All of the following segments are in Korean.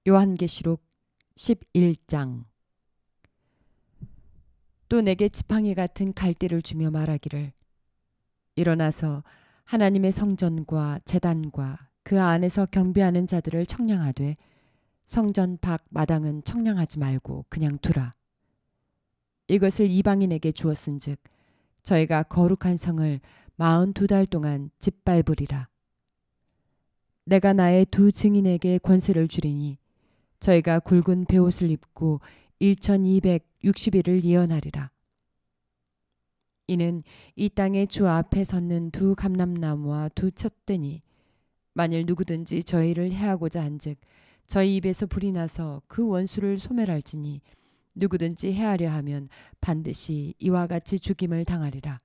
요한계시록 11장. 또 내게 지팡이 같은 갈대를 주며 말하기를, 일어나서 하나님의 성전과 제단과 그 안에서 경배하는 자들을 청량하되 성전 밖 마당은 청량하지 말고 그냥 두라. 이것을 이방인에게 주었은즉 저희가 거룩한 성을 42달 동안 짓밟으리라. 내가 나의 두 증인에게 권세를 주리니 저희가 굵은 베옷을 입고 1260일을 예언하리라. 이는 이 땅의 주 앞에 섰는 두 감람나무와 두 촛대니 만일 누구든지 저희를 해하고자 한즉 저희 입에서 불이 나서 그 원수를 소멸할지니 누구든지 해하려 하면 반드시 이와 같이 죽임을 당하리라.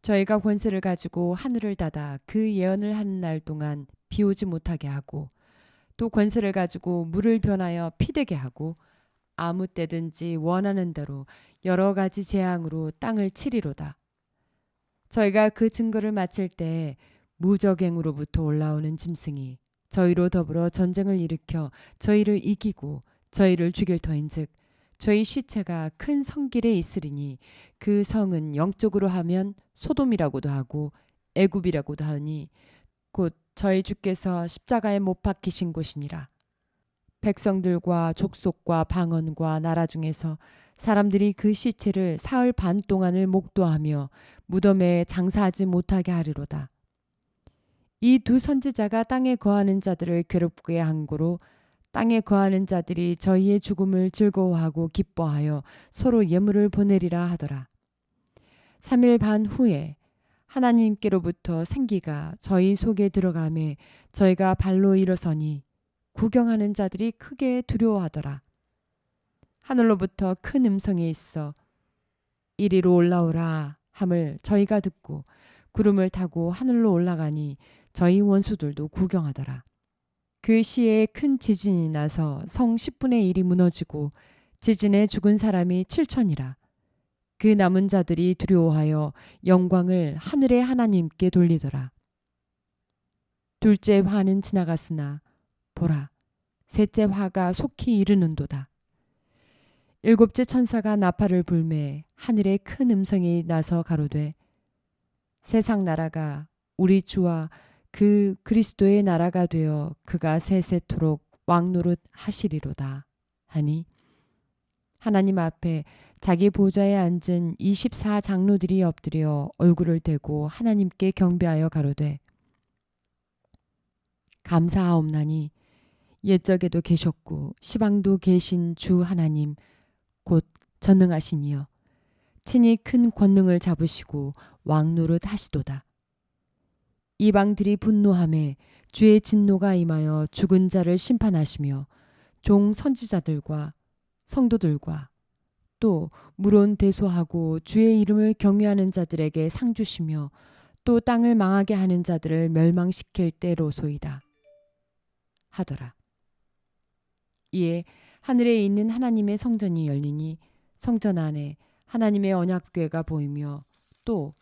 저희가 권세를 가지고 하늘을 닫아 그 예언을 하는 날 동안 비 오지 못하게 하고 또 권세를 가지고 물을 변하여 피되게 하고 아무 때든지 원하는 대로 여러 가지 재앙으로 땅을 치리로다. 저희가 그 증거를 마칠 때 무적행으로부터 올라오는 짐승이 저희로 더불어 전쟁을 일으켜 저희를 이기고 저희를 죽일 터인즉 저희 시체가 큰 성길에 있으리니 그 성은 영적으로 하면 소돔이라고도 하고 애굽이라고도 하니 곧 저희 주께서 십자가에 못 박히신 곳이니라. 백성들과 족속과 방언과 나라 중에서 사람들이 그 시체를 사흘 반 동안을 목도하며 무덤에 장사하지 못하게 하리로다. 이 두 선지자가 땅에 거하는 자들을 괴롭게 한 고로 땅에 거하는 자들이 저희의 죽음을 즐거워하고 기뻐하여 서로 예물을 보내리라 하더라. 3일 반 후에 하나님께로부터 생기가 저희 속에 들어가매 저희가 발로 일어서니 구경하는 자들이 크게 두려워하더라. 하늘로부터 큰 음성이 있어 이리로 올라오라 함을 저희가 듣고 구름을 타고 하늘로 올라가니 저희 원수들도 구경하더라. 그 시에 큰 지진이 나서 성 10분의 1이 무너지고 지진에 죽은 사람이 7천이라. 그 남은 자들이 두려워하여 영광을 하늘의 하나님께 돌리더라. 둘째 화는 지나갔으나 보라, 셋째 화가 속히 이르는도다. 일곱째 천사가 나팔을 불매 하늘에 큰 음성이 나서 가로되 세상 나라가 우리 주와 그 그리스도의 나라가 되어 그가 세세토록 왕노릇 하시리로다 하니 하나님 앞에 자기 보좌에 앉은 24장로들이 엎드려 얼굴을 대고 하나님께 경배하여 가로되 감사하옵나니 옛적에도 계셨고 시방도 계신 주 하나님 곧 전능하신 이여 친히 큰 권능을 잡으시고 왕노릇 하시도다. 이방들이 분노하매 주의 진노가 임하여 죽은 자를 심판하시며 종 선지자들과 성도들과 또 물론 대소하고 주의 이름을 경외하는 자들에게 상 주시며 또 땅을 망하게 하는 자들을 멸망시킬 때로소이다 하더라. 이에 하늘에 있는 하나님의 성전이 열리니 성전 안에 하나님의 언약궤가 보이며 또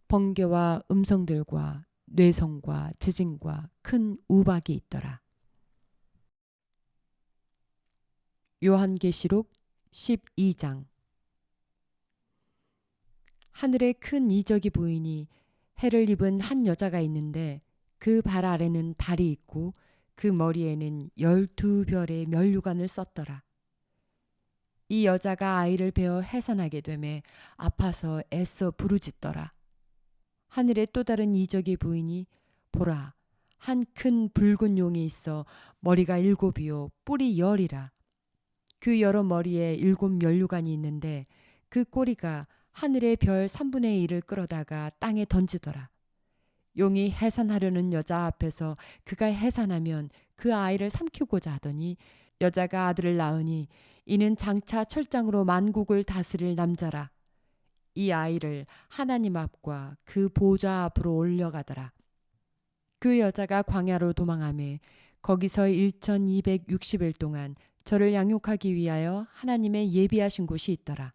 번개와 음성들과 뇌성과 지진과 큰 우박이 있더라. 요한계시록 12장. 하늘에 큰 이적이 보이니 해를 입은 한 여자가 있는데 그 발 아래는 달이 있고 그 머리에는 12별의 면류관을 썼더라. 이 여자가 아이를 베어 해산하게 되매 아파서 애써 부르짖더라. 하늘에 또 다른 이적이 보이니 보라, 한 큰 붉은 용이 있어 머리가 7이요 뿔이 10이라. 그 여러 머리에 7 면류관이 있는데 그 꼬리가 하늘의 별 3분의 1을 끌어다가 땅에 던지더라. 용이 해산하려는 여자 앞에서 그가 해산하면 그 아이를 삼키고자 하더니 여자가 아들을 낳으니 이는 장차 철장으로 만국을 다스릴 남자라. 이 아이를 하나님 앞과 그 보좌 앞으로 올려가더라. 그 여자가 광야로 도망하매 거기서 1260일 동안 저를 양육하기 위하여 하나님의 예비하신 곳이 있더라.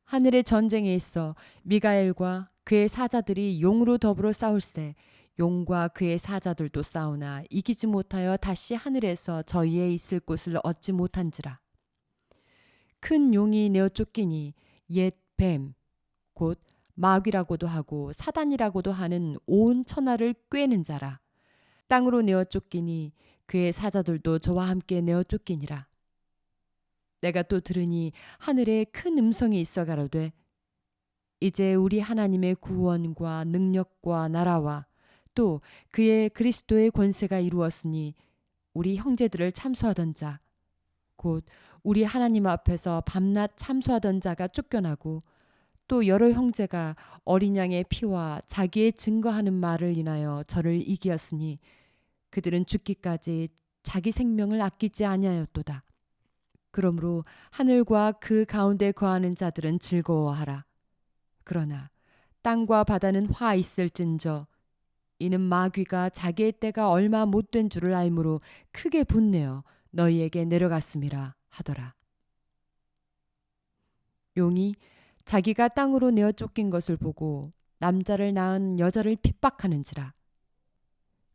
하늘의 전쟁에 있어 미가엘과 그의 사자들이 용으로 더불어 싸울세 용과 그의 사자들도 싸우나 이기지 못하여 다시 하늘에서 저희의 있을 곳을 얻지 못한지라. 큰 용이 내어 쫓기니 옛 뱀, 곧 마귀라고도 하고 사단이라고도 하는 온 천하를 꿰는 자라. 땅으로 내어 쫓기니 그의 사자들도 저와 함께 내어 쫓기니라. 내가 또 들으니 하늘에 큰 음성이 있어 가로되 이제 우리 하나님의 구원과 능력과 나라와 또 그의 그리스도의 권세가 이루었으니 우리 형제들을 참수하던 자 곧 우리 하나님 앞에서 밤낮 참수하던 자가 쫓겨나고 또 여러 형제가 어린 양의 피와 자기의 증거하는 말을 인하여 저를 이기었으니 그들은 죽기까지 자기 생명을 아끼지 아니하였도다. 그러므로 하늘과 그 가운데 거하는 자들은 즐거워하라. 그러나 땅과 바다는 화 있을진저 이는 마귀가 자기의 때가 얼마 못된 줄을 알므로 크게 분내어 너희에게 내려갔음이라 하더라. 용이 자기가 땅으로 내어 쫓긴 것을 보고 남자를 낳은 여자를 핍박하는지라.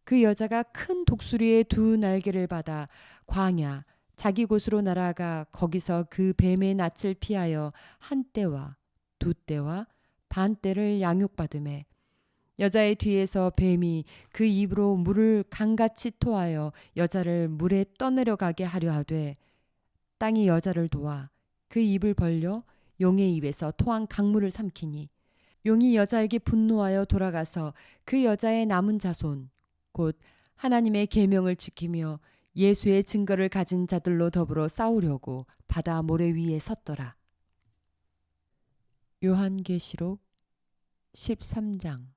그 여자가 큰 독수리의 두 날개를 받아 광야 자기 곳으로 날아가 거기서 그 뱀의 낯을 피하여 한 때와 두 때와 반 때를 양육받음에 여자의 뒤에서 뱀이 그 입으로 물을 강같이 토하여 여자를 물에 떠내려가게 하려 하되 땅이 여자를 도와 그 입을 벌려 용의 입에서 토한 강물을 삼키니 용이 여자에게 분노하여 돌아가서 그 여자의 남은 자손 곧 하나님의 계명을 지키며 예수의 증거를 가진 자들로 더불어 싸우려고 바다 모래 위에 섰더라. 요한계시록 13장.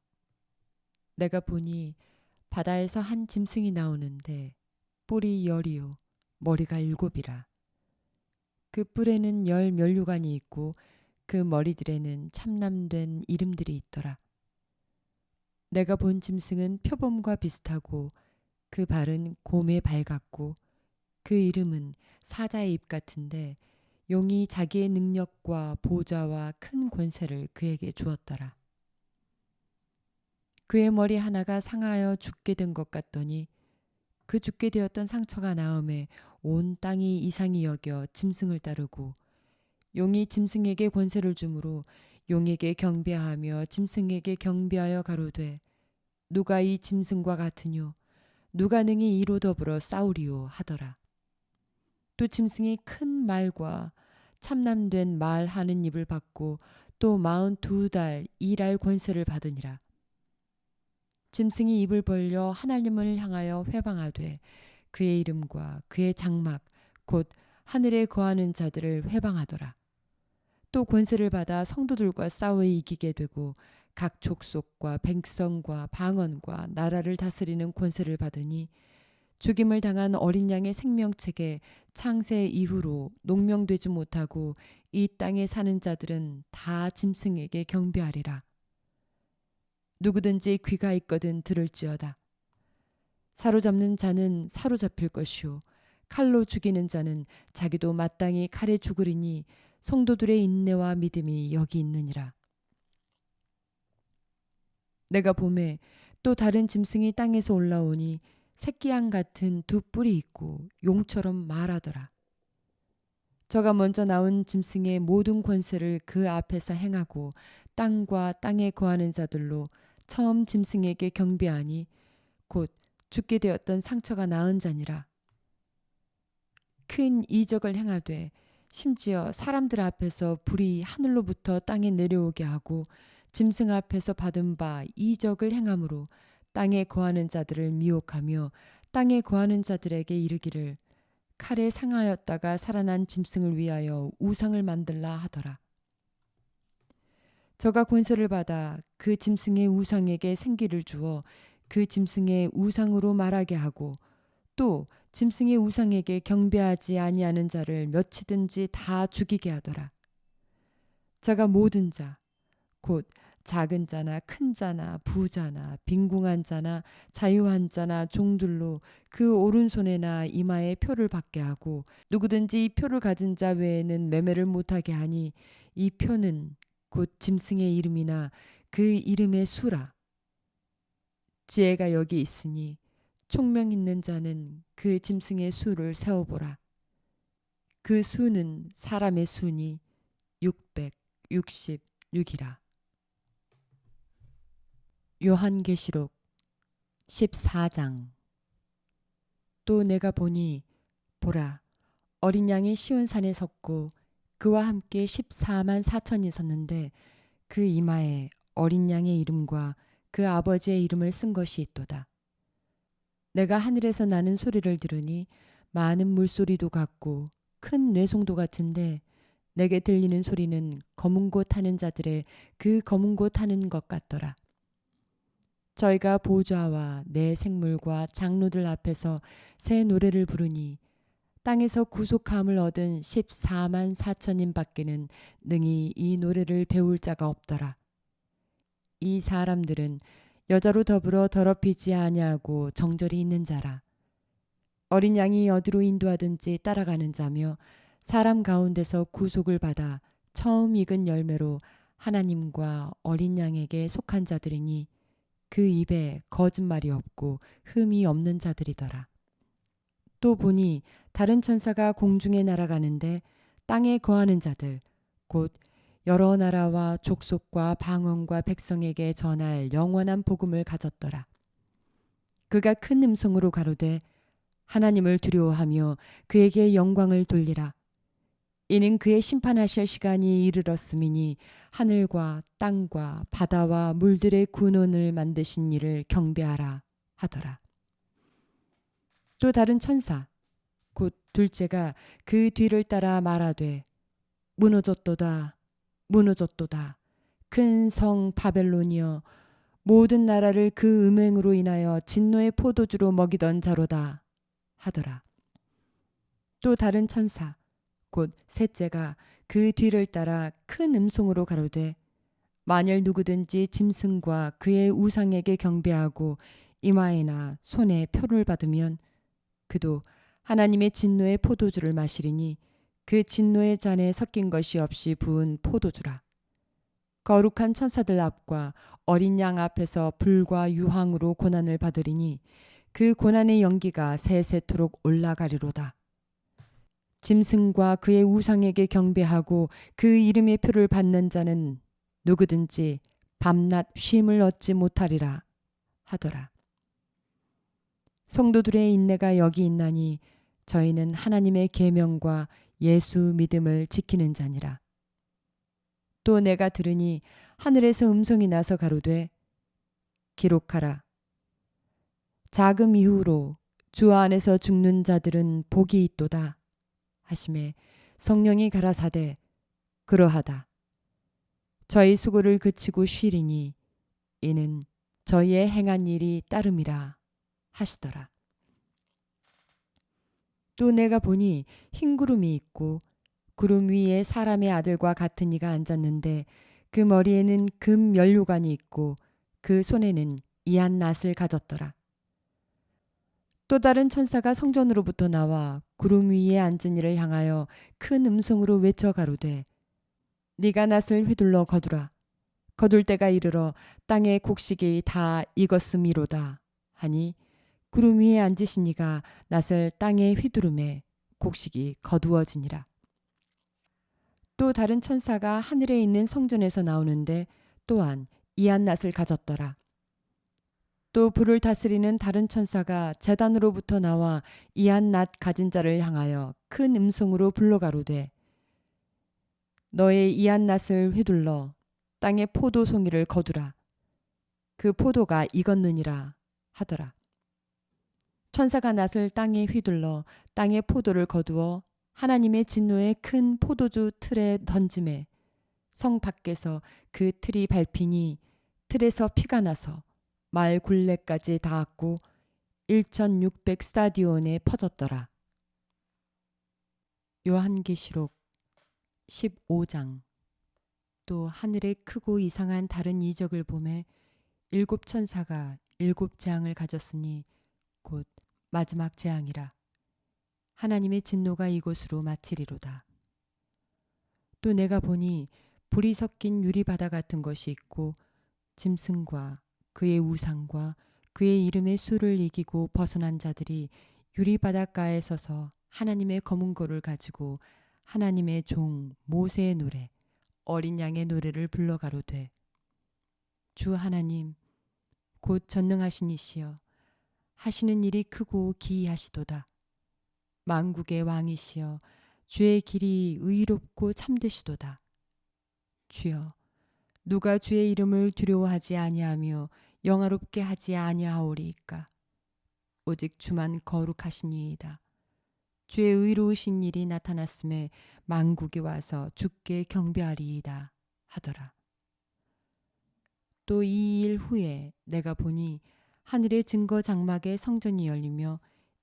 내가 보니 바다에서 한 짐승이 나오는데 뿔이 10이요 머리가 7이라. 그 뿔에는 10 면류관이 있고 그 머리들에는 참남된 이름들이 있더라. 내가 본 짐승은 표범과 비슷하고 그 발은 곰의 발 같고 그 이름은 사자의 입 같은데 용이 자기의 능력과 보좌와 큰 권세를 그에게 주었더라. 그의 머리 하나가 상하여 죽게 된 것 같더니 그 죽게 되었던 상처가 나음에 온 땅이 이상히 여겨 짐승을 따르고 용이 짐승에게 권세를 주므로 용에게 경배하며 짐승에게 경배하여 가로되 누가 이 짐승과 같으뇨 누가 능히 이로 더불어 싸우리요 하더라. 또 짐승이 큰 말과 참남된 말 하는 입을 받고 또 42달 일할 권세를 받으니라. 짐승이 입을 벌려 하나님을 향하여 회방하되 그의 이름과 그의 장막 곧 하늘에 거하는 자들을 회방하더라. 또 권세를 받아 성도들과 싸워 이기게 되고 각 족속과 백성과 방언과 나라를 다스리는 권세를 받으니 죽임을 당한 어린 양의 생명책에 창세 이후로 농명되지 못하고 이 땅에 사는 자들은 다 짐승에게 경배하리라. 누구든지 귀가 있거든 들을지어다. 사로잡는 자는 사로잡힐 것이요 칼로 죽이는 자는 자기도 마땅히 칼에 죽으리니 성도들의 인내와 믿음이 여기 있느니라. 내가 보매 또 다른 짐승이 땅에서 올라오니 새끼양 같은 두 뿔이 있고 용처럼 말하더라. 저가 먼저 나온 짐승의 모든 권세를 그 앞에서 행하고 땅과 땅에 거하는 자들로 처음 짐승에게 경배하니 곧 죽게 되었던 상처가 나은 자니라. 큰 이적을 행하되 심지어 사람들 앞에서 불이 하늘로부터 땅에 내려오게 하고 짐승 앞에서 받은 바 이적을 행함으로 땅에 거하는 자들을 미혹하며 땅에 거하는 자들에게 이르기를 칼에 상하였다가 살아난 짐승을 위하여 우상을 만들라 하더라. 저가 권세를 받아 그 짐승의 우상에게 생기를 주어 그 짐승의 우상으로 말하게 하고 또 짐승의 우상에게 경배하지 아니하는 자를 몇이든지 다 죽이게 하더라. 저가 모든 자 곧 작은 자나 큰 자나 부자나 빈궁한 자나 자유한 자나 종들로 그 오른손에나 이마에 표를 받게 하고 누구든지 이 표를 가진 자 외에는 매매를 못하게 하니 이 표는 곧 짐승의 이름이나 그 이름의 수라. 지혜가 여기 있으니 총명 있는 자는 그 짐승의 수를 세어보라. 그 수는 사람의 수니 666이라. 요한계시록 14장. 또 내가 보니 보라, 어린 양이 시온산에 섰고 그와 함께 14만 4천이 섰는데 그 이마에 어린 양의 이름과 그 아버지의 이름을 쓴 것이 있도다. 내가 하늘에서 나는 소리를 들으니 많은 물소리도 같고 큰 뇌송도 같은데 내게 들리는 소리는 검은 곳 타는 자들의 그 검은 곳 타는 것 같더라. 저희가 보좌와 내 생물과 장로들 앞에서 새 노래를 부르니 땅에서 구속함을 얻은 14만 4천인 밖에는 능히 이 노래를 배울 자가 없더라. 이 사람들은 여자로 더불어 더럽히지 아니하고 정절이 있는 자라. 어린 양이 어디로 인도하든지 따라가는 자며 사람 가운데서 구속을 받아 처음 익은 열매로 하나님과 어린 양에게 속한 자들이니 그 입에 거짓말이 없고 흠이 없는 자들이더라. 또 보니 다른 천사가 공중에 날아가는데 땅에 거하는 자들 곧 여러 나라와 족속과 방언과 백성에게 전할 영원한 복음을 가졌더라. 그가 큰 음성으로 가로되 하나님을 두려워하며 그에게 영광을 돌리라. 이는 그의 심판하실 시간이 이르렀음이니 하늘과 땅과 바다와 물들의 군원을 만드신 이를 경배하라 하더라. 또 다른 천사 곧 둘째가 그 뒤를 따라 말하되 무너졌도다 무너졌도다 큰 성 바벨론이여 모든 나라를 그 음행으로 인하여 진노의 포도주로 먹이던 자로다 하더라. 또 다른 천사 곧 셋째가 그 뒤를 따라 큰 음성으로 가로되 만일 누구든지 짐승과 그의 우상에게 경배하고 이마에나 손에 표를 받으면 그도 하나님의 진노의 포도주를 마시리니 그 진노의 잔에 섞인 것이 없이 부은 포도주라. 거룩한 천사들 앞과 어린 양 앞에서 불과 유황으로 고난을 받으리니 그 고난의 연기가 세세토록 올라가리로다. 짐승과 그의 우상에게 경배하고 그 이름의 표를 받는 자는 누구든지 밤낮 쉼을 얻지 못하리라 하더라. 성도들의 인내가 여기 있나니 저희는 하나님의 계명과 예수 믿음을 지키는 자니라. 또 내가 들으니 하늘에서 음성이 나서 가로되 기록하라. 자금 이후로 주 안에서 죽는 자들은 복이 있도다 하시매 성령이 가라사대 그러하다. 저희 수고를 그치고 쉬리니 이는 저희의 행한 일이 따름이라 하시더라. 또 내가 보니 흰 구름이 있고 구름 위에 사람의 아들과 같은 이가 앉았는데 그 머리에는 금 면류관이 있고 그 손에는 이한 낫을 가졌더라. 또 다른 천사가 성전으로부터 나와 구름 위에 앉은 이를 향하여 큰 음성으로 외쳐 가로되 네가 낫을 휘둘러 거두라. 거둘 때가 이르러 땅의 곡식이 다 익었음이로다 하니 구름 위에 앉으신 이가 낫을 땅에 휘두르매 곡식이 거두어지니라. 또 다른 천사가 하늘에 있는 성전에서 나오는데 또한 이한 낫을 가졌더라. 또 불을 다스리는 다른 천사가 제단으로부터 나와 이한 낫 가진 자를 향하여 큰 음성으로 불러 가로되 너의 이한 낫을 휘둘러 땅의 포도 송이를 거두라. 그 포도가 익었느니라 하더라. 천사가 낫을 땅에 휘둘러 땅의 포도를 거두어 하나님의 진노의 큰 포도주 틀에 던짐에 성 밖에서 그 틀이 밟히니 틀에서 피가 나서 말 굴레까지 닿았고 1600 스타디온에 퍼졌더라. 요한계시록 15장. 또 하늘에 크고 이상한 다른 이적을 보매 7 천사가 7 재앙을 가졌으니 곧 마지막 재앙이라. 하나님의 진노가 이곳으로 마치리로다. 또 내가 보니 불이 섞인 유리바다 같은 것이 있고 짐승과 그의 우상과 그의 이름의 수를 이기고 벗어난 자들이 유리 바닷가에 서서 하나님의 검은 고를 가지고 하나님의 종 모세의 노래 어린 양의 노래를 불러 가로되 주 하나님 곧 전능하신 이시여 하시는 일이 크고 기이하시도다. 만국의 왕이시여 주의 길이 의롭고 참되시도다. 주여 누가 주의 이름을 두려워하지 아니하며 영화롭게 하지 아니하오리이까. 오직 주만 거룩하시니이다. 주의 의로우신 일이 나타났음에 만국이 와서 주께 경배하리이다 하더라. 또 이 일 후에 내가 보니 하늘의 증거 장막에 성전이 열리며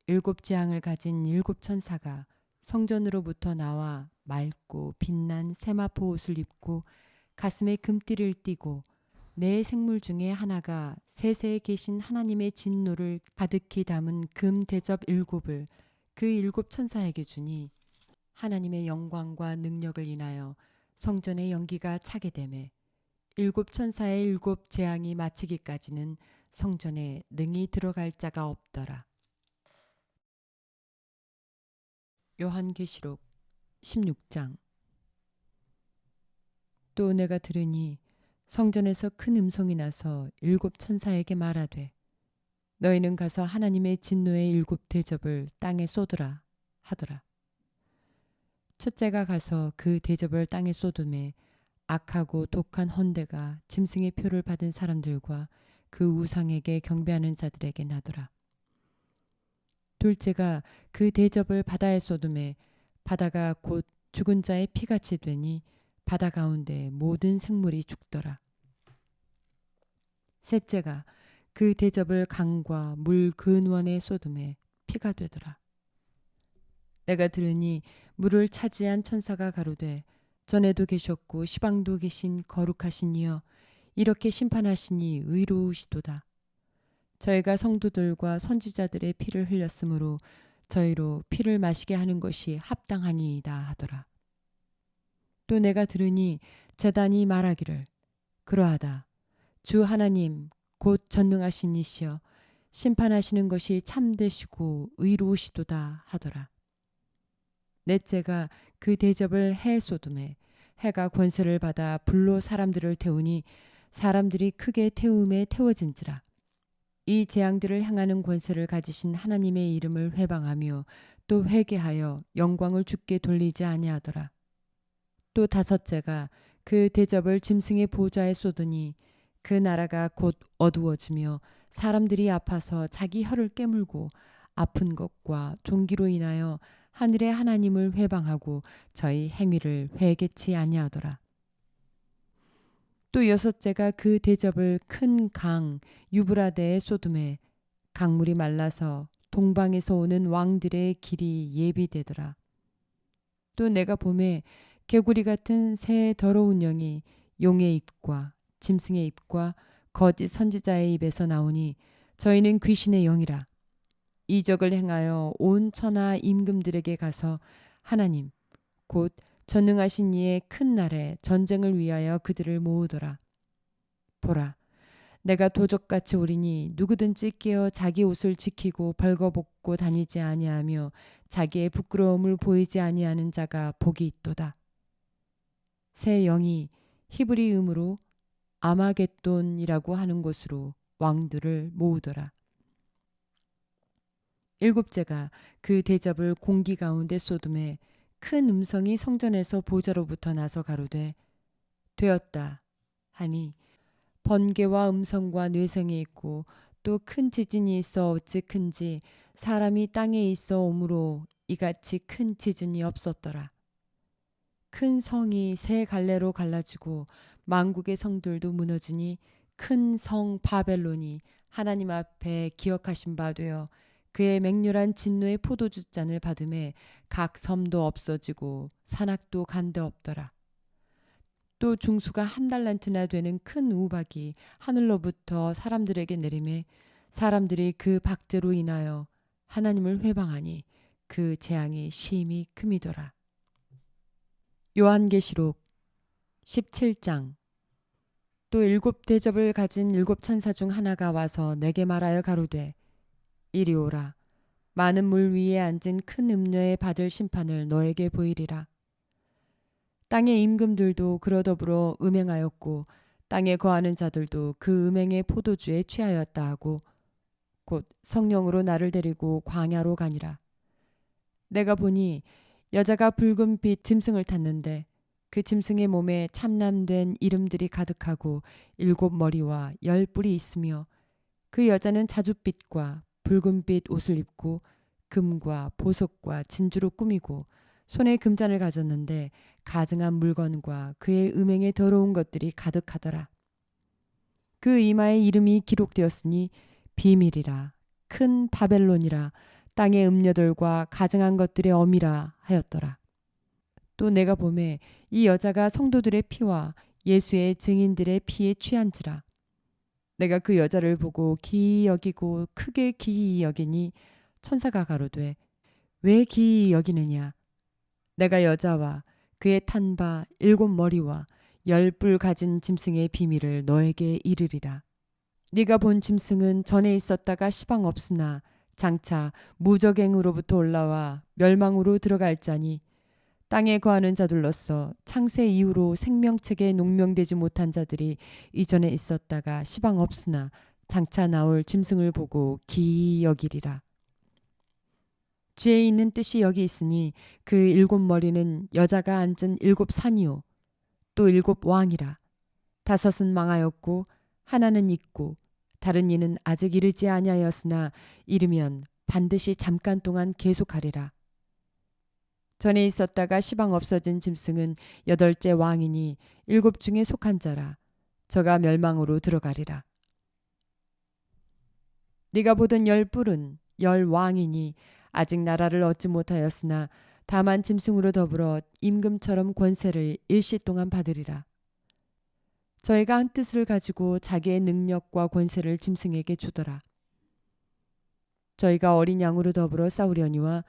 7재앙을 가진 7천사가 성전으로부터 나와 맑고 빛난 세마포 옷을 입고 가슴에 금띠를 띠고 네 생물 중에 하나가 세세에 계신 하나님의 진노를 가득히 담은 금 대접 7을 그 7천사에게 주니 하나님의 영광과 능력을 인하여 성전의 연기가 차게 되매 7천사의 7재앙이 마치기까지는 성전에 능히 들어갈 자가 없더라. 요한계시록 16장. 또 내가 들으니 성전에서 큰 음성이 나서 7천사에게 말하되 너희는 가서 하나님의 진노의 7대접을 땅에 쏟으라 하더라. 첫째가 가서 그 대접을 땅에 쏟음에 악하고 독한 헌대가 짐승의 표를 받은 사람들과 그 우상에게 경배하는 자들에게 나더라. 둘째가 그 대접을 바다에 쏟음에 바다가 곧 죽은 자의 피같이 되니 바다 가운데 모든 생물이 죽더라. 셋째가 그 대접을 강과 물 근원에 쏟음에 피가 되더라. 내가 들으니 물을 차지한 천사가 가로되 전에도 계셨고 시방도 계신 거룩하신 이여 이렇게 심판하시니 의로우시도다. 저희가 성도들과 선지자들의 피를 흘렸으므로 저희로 피를 마시게 하는 것이 합당하니이다 하더라. 또 내가 들으니 제단이 말하기를 그러하다. 주 하나님 곧 전능하신 이시여 심판하시는 것이 참되시고 의로우시도다 하더라. 넷째가 그 대접을 해에 쏟음에 해가 권세를 받아 불로 사람들을 태우니 사람들이 크게 태움에 태워진지라. 이 재앙들을 향하는 권세를 가지신 하나님의 이름을 회방하며 또 회개하여 영광을 주께 돌리지 아니하더라. 또 다섯째가 그 대접을 짐승의 보좌에 쏟으니 그 나라가 곧 어두워지며 사람들이 아파서 자기 혀를 깨물고 아픈 것과 종기로 인하여 하늘의 하나님을 회방하고 저희 행위를 회개치 아니하더라. 또 여섯째가 그 대접을 큰 강 유브라데에 쏟음에 강물이 말라서 동방에서 오는 왕들의 길이 예비되더라. 또 내가 보매 개구리 같은 새 더러운 영이 용의 입과 짐승의 입과 거짓 선지자의 입에서 나오니 저희는 귀신의 영이라. 이적을 행하여 온 천하 임금들에게 가서 하나님 곧 전능하신 이의 큰 날에 전쟁을 위하여 그들을 모으더라. 보라 내가 도적같이 오리니 누구든지 깨어 자기 옷을 지키고 벌거벗고 다니지 아니하며 자기의 부끄러움을 보이지 아니하는 자가 복이 있도다. 새 영이 히브리음으로 아마겟돈이라고 하는 곳으로 왕들을 모으더라. 일곱째가 그 대접을 공기 가운데 쏟음에 큰 음성이 성전에서 보좌로부터 나서 가로되 되었다 하니 번개와 음성과 뇌성이 있고 또 큰 지진이 있어 어찌 큰지 사람이 땅에 있어 오므로 이같이 큰 지진이 없었더라. 큰 성이 세 갈래로 갈라지고 만국의 성들도 무너지니 큰 성 바벨론이 하나님 앞에 기억하신 바 되어 그의 맹렬한 진노의 포도주 잔을 받음에 각 섬도 없어지고 산악도 간데 없더라. 또 중수가 1달란트나 되는 큰 우박이 하늘로부터 사람들에게 내리매 사람들이 그 박제로 인하여 하나님을 회방하니 그 재앙이 심히 큼이더라. 요한계시록 17장. 또 7대접을 가진 7천사 중 하나가 와서 내게 말하여 가로되 이리 오라. 많은 물 위에 앉은 큰 음녀의 받을 심판을 너에게 보이리라. 땅의 임금들도 그러더불어 음행하였고 땅에 거하는 자들도 그 음행의 포도주에 취하였다 하고 곧 성령으로 나를 데리고 광야로 가니라. 내가 보니 여자가 붉은 빛 짐승을 탔는데 그 짐승의 몸에 참남된 이름들이 가득하고 7머리와 10뿔이 있으며 그 여자는 자줏빛과 붉은빛 옷을 입고 금과 보석과 진주로 꾸미고 손에 금잔을 가졌는데 가증한 물건과 그의 음행에 더러운 것들이 가득하더라. 그 이마에 이름이 기록되었으니 비밀이라 큰 바벨론이라 땅의 음녀들과 가증한 것들의 어미라 하였더라. 또 내가 보매 이 여자가 성도들의 피와 예수의 증인들의 피에 취한지라. 내가 그 여자를 보고 기이 여기고 크게 기이 여기니 천사가 가로되 왜 기이 여기느냐. 내가 여자와 그의 탄 바 7머리와 10뿔 가진 짐승의 비밀을 너에게 이르리라. 네가 본 짐승은 전에 있었다가 시방 없으나 장차 무적행으로부터 올라와 멸망으로 들어갈 자니 땅에 거하는 자들로서 창세 이후로 생명책에 농명되지 못한 자들이 이전에 있었다가 시방 없으나 장차 나올 짐승을 보고 기이 여기리라. 지혜 있는 뜻이 여기 있으니 그 7머리는 여자가 앉은 7산이요 또 7왕이라. 5은 망하였고 하나는 있고 다른 이는 아직 이르지 아니하였으나 이르면 반드시 잠깐 동안 계속하리라. 전에 있었다가 시방 없어진 짐승은 8째 왕이니 7 중에 속한 자라. 저가 멸망으로 들어가리라. 네가 보던 10뿔은 10왕이니 아직 나라를 얻지 못하였으나 다만 짐승으로 더불어 임금처럼 권세를 일시 동안 받으리라. 저희가 한 뜻을 가지고 자기의 능력과 권세를 짐승에게 주더라. 저희가 어린 양으로 더불어 싸우려니와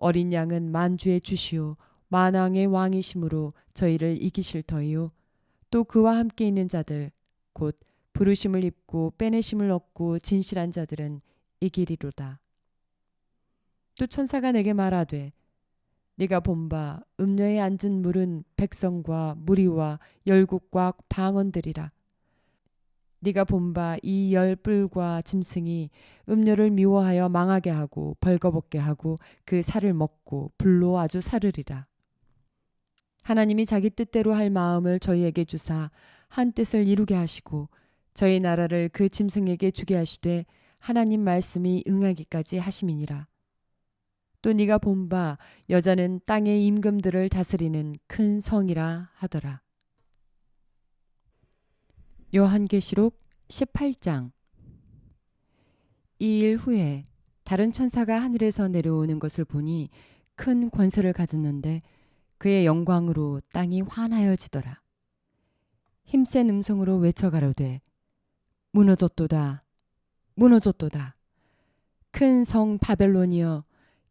어린 양은 만주의 주시오 만왕의 왕이심으로 저희를 이기실 터이요 또 그와 함께 있는 자들 곧 부르심을 입고 빼내심을 얻고 진실한 자들은 이기리로다. 또 천사가 내게 말하되 네가 본 바 음녀에 앉은 물은 백성과 무리와 열국과 방언들이라. 네가 본 바 이 10뿔과 짐승이 음녀를 미워하여 망하게 하고 벌거벗게 하고 그 살을 먹고 불로 아주 사르리라. 하나님이 자기 뜻대로 할 마음을 저희에게 주사 한 뜻을 이루게 하시고 저희 나라를 그 짐승에게 주게 하시되 하나님 말씀이 응하기까지 하심이니라. 또 네가 본 바 여자는 땅의 임금들을 다스리는 큰 성이라 하더라. 요한계시록 18장. 이 일 후에 다른 천사가 하늘에서 내려오는 것을 보니 큰 권세를 가졌는데 그의 영광으로 땅이 환하여지더라. 힘센 음성으로 외쳐 가로되 무너졌도다 무너졌도다. 큰 성 바벨론이여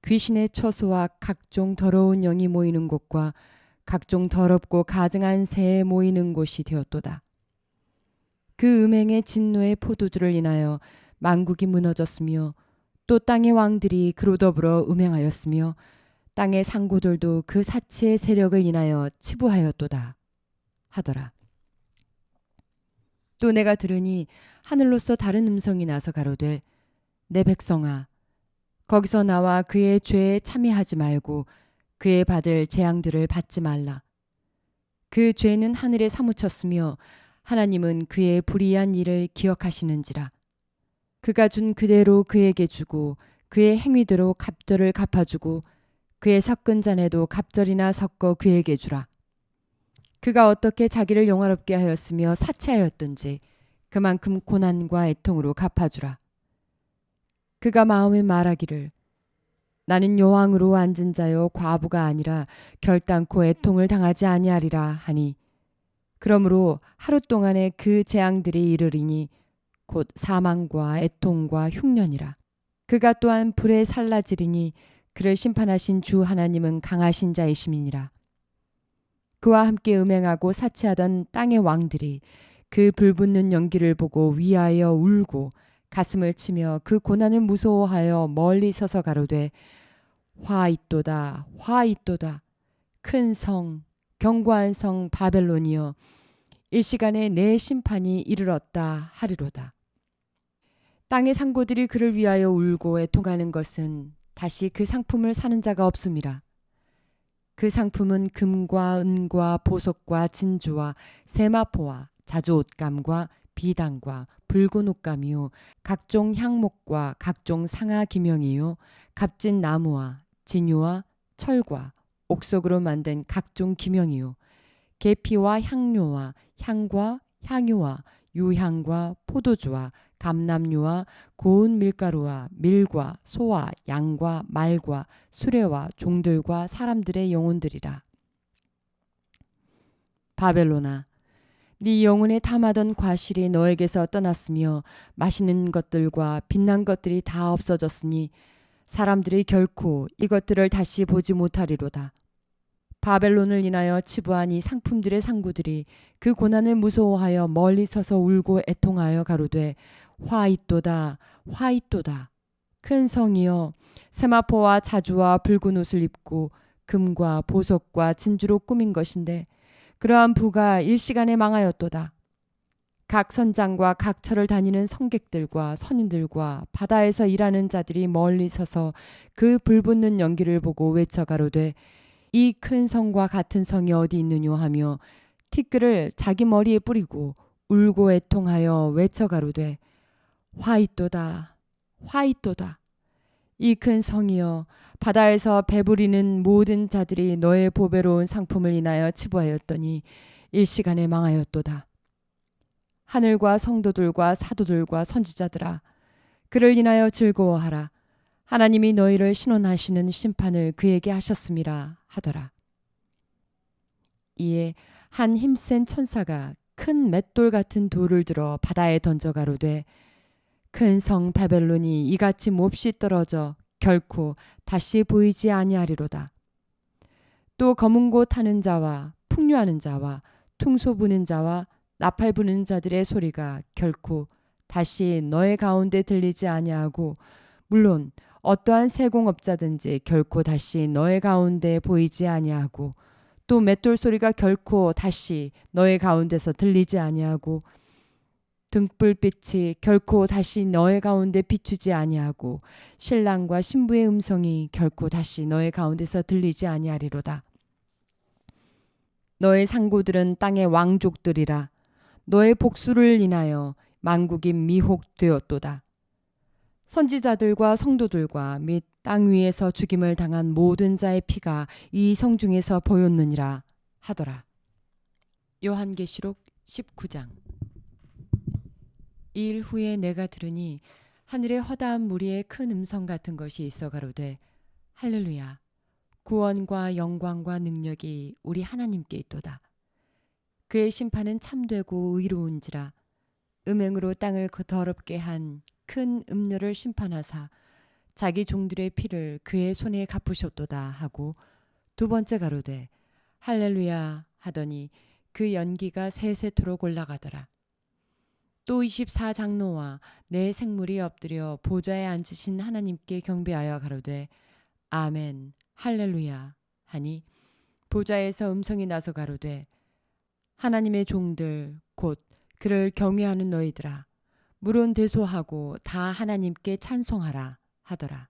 귀신의 처소와 각종 더러운 영이 모이는 곳과 각종 더럽고 가증한 새에 모이는 곳이 되었도다. 그 음행의 진노의 포도주를 인하여 만국이 무너졌으며 또 땅의 왕들이 그로 더불어 음행하였으며 땅의 상고들도 그 사치의 세력을 인하여 치부하였도다 하더라. 또 내가 들으니 하늘로서 다른 음성이 나서 가로되 내 백성아 거기서 나와 그의 죄에 참여하지 말고 그의 받을 재앙들을 받지 말라. 그 죄는 하늘에 사무쳤으며 하나님은 그의 불의한 일을 기억하시는지라. 그가 준 그대로 그에게 주고 그의 행위대로 갑절을 갚아주고 그의 섞은 잔에도 갑절이나 섞어 그에게 주라. 그가 어떻게 자기를 영화롭게 하였으며 사치하였든지 그만큼 고난과 애통으로 갚아주라. 그가 마음에 말하기를 나는 여왕으로 앉은 자요 과부가 아니라 결단코 애통을 당하지 아니하리라 하니 그러므로 하루 동안에 그 재앙들이 이르리니 곧 사망과 애통과 흉년이라. 그가 또한 불에 살라지리니 그를 심판하신 주 하나님은 강하신 자이심이니라. 그와 함께 음행하고 사치하던 땅의 왕들이 그 불붙는 연기를 보고 위하여 울고 가슴을 치며 그 고난을 무서워하여 멀리 서서 가로되 화 있도다 화 있도다 큰 성 견고한 성 바벨론이여 일시간에 내 심판이 이르렀다 하리로다. 땅의 상고들이 그를 위하여 울고 애통하는 것은 다시 그 상품을 사는 자가 없음이라. 그 상품은 금과 은과 보석과 진주와 세마포와 자주 옷감과 비단과 붉은 옷감이요 각종 향목과 각종 상아 기명이요 값진 나무와 진유와 철과 옥석으로 만든 각종 기명이요 계피와 향료와 향과 향유와 유향과 포도주와 감람류와 고운 밀가루와 밀과 소와 양과 말과 수레와 종들과 사람들의 영혼들이라. 바벨론아, 네 영혼에 탐하던 과실이 너에게서 떠났으며 맛있는 것들과 빛난 것들이 다 없어졌으니 사람들이 결코 이것들을 다시 보지 못하리로다. 바벨론을 인하여 치부한 이 상품들의 상구들이 그 고난을 무서워하여 멀리 서서 울고 애통하여 가로되 화 있도다 화 있도다 큰 성이여 세마포와 자주와 붉은 옷을 입고 금과 보석과 진주로 꾸민 것인데 그러한 부가 일시간에 망하였도다. 각 선장과 각 처를 다니는 성객들과 선인들과 바다에서 일하는 자들이 멀리 서서 그 불붙는 연기를 보고 외쳐 가로되 이 큰 성과 같은 성이 어디 있느뇨 하며 티끌을 자기 머리에 뿌리고 울고 애통하여 외쳐 가로되 화 있도다 화 있도다 이 큰 성이여 바다에서 배부리는 모든 자들이 너의 보배로운 상품을 인하여 치부하였더니 일시간에 망하였도다. 하늘과 성도들과 사도들과 선지자들아 그를 인하여 즐거워하라. 하나님이 너희를 신원하시는 심판을 그에게 하셨음이라 하더라. 이에 한 힘센 천사가 큰 맷돌 같은 돌을 들어 바다에 던져 가로되 큰 성 바벨론이 이같이 몹시 떨어져 결코 다시 보이지 아니하리로다. 또 검은 고 타는 자와 풍류하는 자와 퉁소 부는 자와 나팔 부는 자들의 소리가 결코 다시 너의 가운데 들리지 아니하고 물론 어떠한 세공업자든지 결코 다시 너의 가운데 보이지 아니하고 또 맷돌 소리가 결코 다시 너의 가운데서 들리지 아니하고 등불빛이 결코 다시 너의 가운데 비추지 아니하고 신랑과 신부의 음성이 결코 다시 너의 가운데서 들리지 아니하리로다. 너의 상고들은 땅의 왕족들이라. 너의 복수를 인하여 만국이 미혹되었도다. 선지자들과 성도들과 및 땅 위에서 죽임을 당한 모든 자의 피가 이 성중에서 보였느니라 하더라. 요한계시록 19장. 이 일 후에 내가 들으니 하늘에 허다한 무리의 큰 음성 같은 것이 있어 가로되 할렐루야 구원과 영광과 능력이 우리 하나님께 있도다. 그의 심판은 참되고 의로운지라. 음행으로 땅을 더럽게 한 큰 음료를 심판하사 자기 종들의 피를 그의 손에 갚으셨도다 하고 두 번째 가로되 할렐루야 하더니 그 연기가 세세토록 올라가더라. 또 24장로와 네 생물이 엎드려 보좌에 앉으신 하나님께 경배하여 가로되 아멘 할렐루야 하니 보좌에서 음성이 나서 가로되 하나님의 종들 곧 그를 경외하는 너희들아 물은 대소하고 다 하나님께 찬송하라 하더라.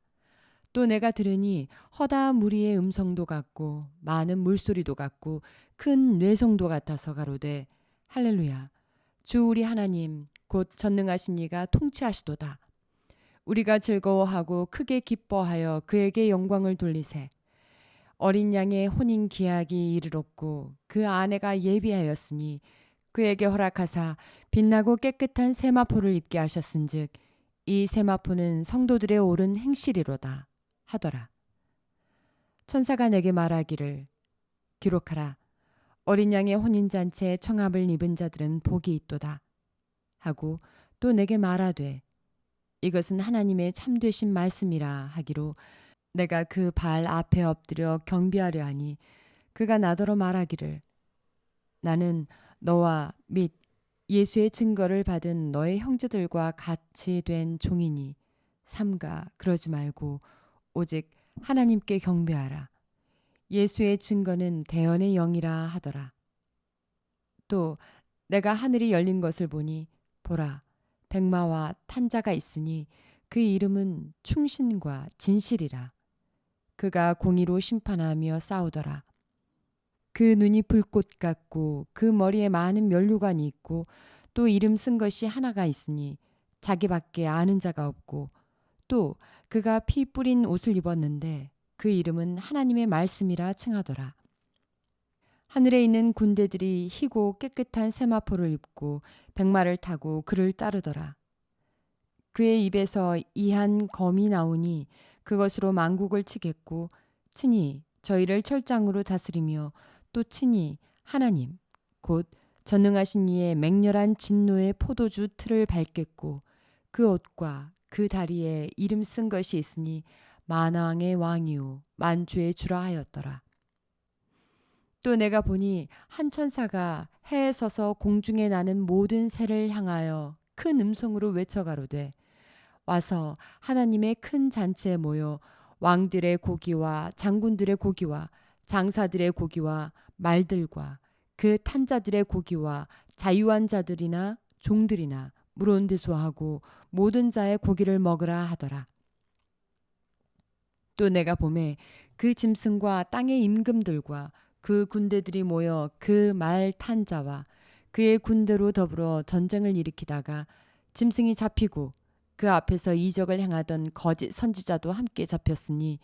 또 내가 들으니 허다한 무리의 음성도 같고 많은 물소리도 같고 큰 뇌성도 같아서 가로되 할렐루야 주 우리 하나님 곧 전능하신 이가 통치하시도다. 우리가 즐거워하고 크게 기뻐하여 그에게 영광을 돌리세. 어린 양의 혼인 기약이 이르렀고 그 아내가 예비하였으니 그에게 허락하사 빛나고 깨끗한 세마포를 입게 하셨은즉 이 세마포는 성도들의 옳은 행실이로다 하더라. 천사가 내게 말하기를 기록하라. 어린 양의 혼인잔치에 청합을 입은 자들은 복이 있도다 하고 또 내게 말하되 이것은 하나님의 참되신 말씀이라 하기로 내가 그 발 앞에 엎드려 경배하려 하니 그가 나더러 말하기를 나는 너와 및 예수의 증거를 받은 너의 형제들과 같이 된 종이니 삼가 그러지 말고 오직 하나님께 경배하라. 예수의 증거는 대언의 영이라 하더라. 또 내가 하늘이 열린 것을 보니 보라 백마와 탄자가 있으니 그 이름은 충신과 진실이라. 그가 공의로 심판하며 싸우더라. 그 눈이 불꽃 같고 그 머리에 많은 면류관이 있고 또 이름 쓴 것이 하나가 있으니 자기밖에 아는 자가 없고 또 그가 피 뿌린 옷을 입었는데 그 이름은 하나님의 말씀이라 칭하더라. 하늘에 있는 군대들이 희고 깨끗한 세마포를 입고 백마를 타고 그를 따르더라. 그의 입에서 이한 검이 나오니 그것으로 만국을 치겠고 친히 저희를 철장으로 다스리며 또 친히 하나님 곧 전능하신 이의 맹렬한 진노의 포도주 틀을 밟겠고 그 옷과 그 다리에 이름 쓴 것이 있으니 만왕의 왕이요 만주의 주라 하였더라. 또 내가 보니 한 천사가 해에 서서 공중에 나는 모든 새를 향하여 큰 음성으로 외쳐가로되 와서 하나님의 큰 잔치에 모여 왕들의 고기와 장군들의 고기와 장사들의 고기와 말들과 그 탄자들의 고기와 자유한 자들이나 종들이나 물온드소하고 모든 자의 고기를 먹으라 하더라. 또 내가 보매 그 짐승과 땅의 임금들과 그 군대들이 모여 그 말 탄자와 그의 군대로 더불어 전쟁을 일으키다가 짐승이 잡히고 그 앞에서 이적을 행하던 거짓 선지자도 함께 잡혔으니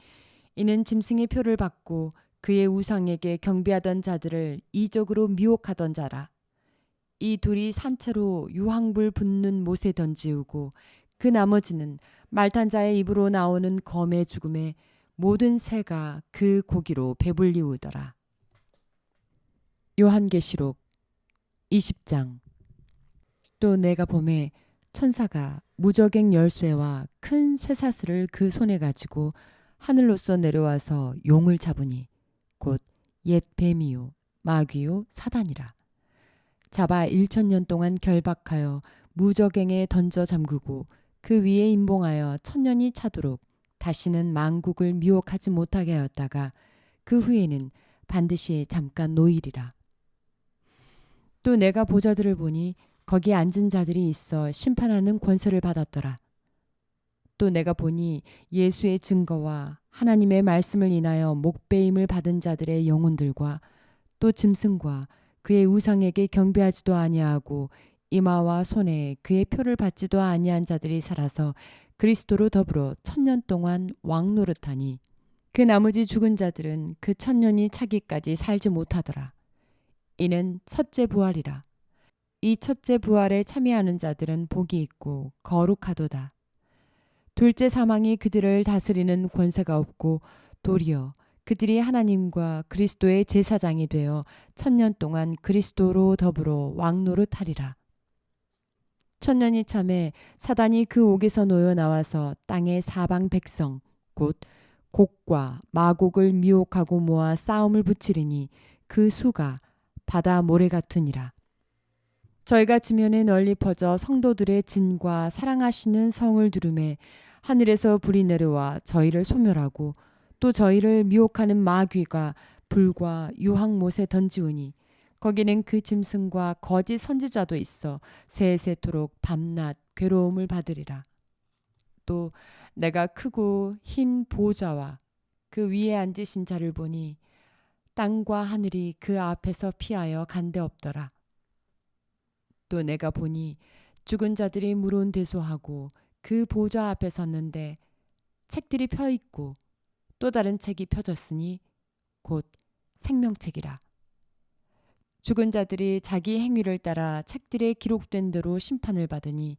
이는 짐승의 표를 받고 그의 우상에게 경배하던 자들을 이적으로 미혹하던 자라. 이 둘이 산채로 유황불 붙는 못에 던지우고 그 나머지는 말탄자의 입으로 나오는 검의 죽음에 모든 새가 그 고기로 배불리우더라. 요한계시록 20장. 또 내가 보매 천사가 무저갱 열쇠와 큰 쇠사슬을 그 손에 가지고 하늘로서 내려와서 용을 잡으니 곧 옛 뱀이요 마귀요 사단이라. 잡아 1000년 동안 결박하여 무저갱에 던져 잠그고 그 위에 임봉하여 1000년이 차도록 다시는 만국을 미혹하지 못하게 하였다가 그 후에는 반드시 잠깐 노일이라. 또 내가 보좌들을 보니 거기 앉은 자들이 있어 심판하는 권세를 받았더라. 또 내가 보니 예수의 증거와 하나님의 말씀을 인하여 목배임을 받은 자들의 영혼들과 또 짐승과 그의 우상에게 경배하지도 아니하고 이마와 손에 그의 표를 받지도 아니한 자들이 살아서 그리스도로 더불어 1000년 동안 왕노릇하니 그 나머지 죽은 자들은 그 1000년이 차기까지 살지 못하더라. 이는 첫째 부활이라. 이 첫째 부활에 참여하는 자들은 복이 있고 거룩하도다. 둘째 사망이 그들을 다스리는 권세가 없고 도리어 그들이 하나님과 그리스도의 제사장이 되어 1000년 동안 그리스도로 더불어 왕노릇하리라. 1000년이 참에 사단이 그 옥에서 놓여 나와서 땅의 사방 백성 곧 곡과 마곡을 미혹하고 모아 싸움을 붙이리니 그 수가 바다 모래 같으니라. 저희가 지면에 널리 퍼져 성도들의 진과 사랑하시는 성을 두루매 하늘에서 불이 내려와 저희를 소멸하고 또 저희를 미혹하는 마귀가 불과 유황못에 던지우니 거기는 그 짐승과 거짓 선지자도 있어 세세토록 밤낮 괴로움을 받으리라. 또 내가 크고 흰 보좌와 그 위에 앉으신 자를 보니 땅과 하늘이 그 앞에서 피하여 간데 없더라. 또 내가 보니 죽은 자들이 물온대소하고 그 보좌 앞에 섰는데 책들이 펴 있고 또 다른 책이 펴졌으니 곧 생명책이라. 죽은 자들이 자기 행위를 따라 책들에 기록된 대로 심판을 받으니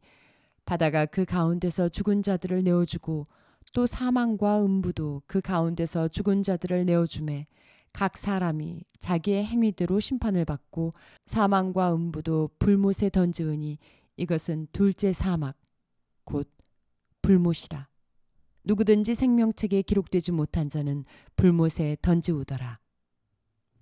바다가 그 가운데서 죽은 자들을 내어주고 또 사망과 음부도 그 가운데서 죽은 자들을 내어주매 각 사람이 자기의 행위대로 심판을 받고 사망과 음부도 불못에 던지우니 이것은 둘째 사막 곧 불못이라. 누구든지 생명책에 기록되지 못한 자는 불못에 던지우더라.